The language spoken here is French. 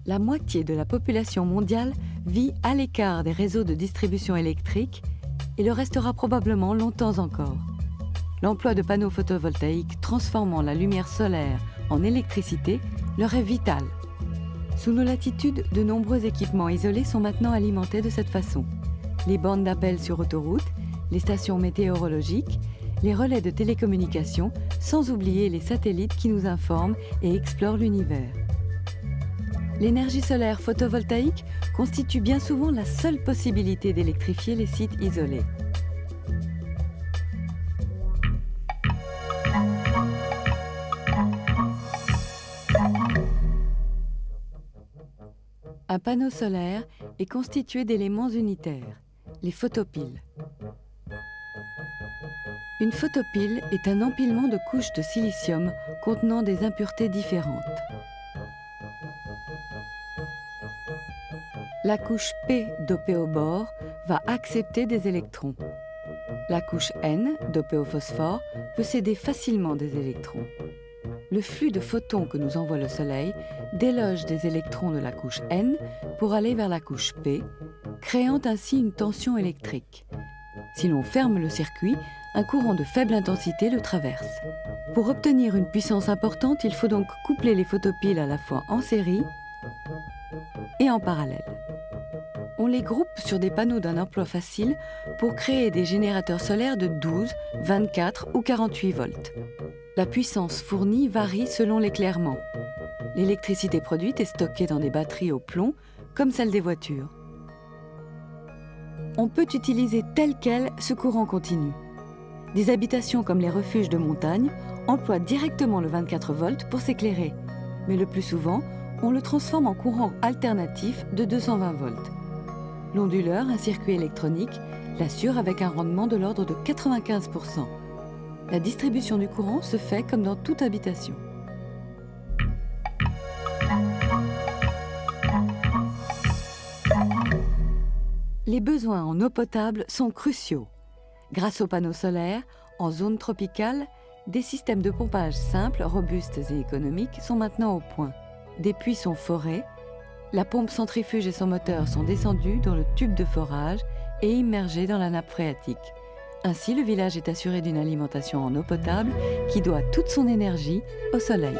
La moitié de la population mondiale vit à l'écart des réseaux de distribution électrique et le restera probablement longtemps encore. L'emploi de panneaux photovoltaïques transformant la lumière solaire en électricité leur est vital. Sous nos latitudes, de nombreux équipements isolés sont maintenant alimentés de cette façon. Les bandes d'appel sur autoroute, les stations météorologiques, les relais de télécommunications, sans oublier les satellites qui nous informent et explorent l'univers. L'énergie solaire photovoltaïque constitue bien souvent la seule possibilité d'électrifier les sites isolés. Un panneau solaire est constitué d'éléments unitaires, les photopiles. Une photopile est un empilement de couches de silicium contenant des impuretés différentes. La couche P dopée au bord va accepter des électrons. La couche N, dopée au phosphore, peut céder facilement des électrons. Le flux de photons que nous envoie le Soleil déloge des électrons de la couche N pour aller vers la couche P, créant ainsi une tension électrique. Si l'on ferme le circuit, un courant de faible intensité le traverse. Pour obtenir une puissance importante, il faut donc coupler les photopiles à la fois en série et en parallèle. On les groupe sur des panneaux d'un emploi facile pour créer des générateurs solaires de 12, 24 ou 48 volts. La puissance fournie varie selon l'éclairement. L'électricité produite est stockée dans des batteries au plomb, comme celle des voitures. On peut utiliser tel quel ce courant continu. Des habitations comme les refuges de montagne emploient directement le 24 volts pour s'éclairer, mais le plus souvent, on le transforme en courant alternatif de 220 volts. L'onduleur, un circuit électronique, l'assure avec un rendement de l'ordre de 95%. La distribution du courant se fait comme dans toute habitation. Les besoins en eau potable sont cruciaux. Grâce aux panneaux solaires, en zone tropicale, des systèmes de pompage simples, robustes et économiques sont maintenant au point. Des puits sont forés, la pompe centrifuge et son moteur sont descendus dans le tube de forage et immergés dans la nappe phréatique. Ainsi, le village est assuré d'une alimentation en eau potable qui doit toute son énergie au soleil.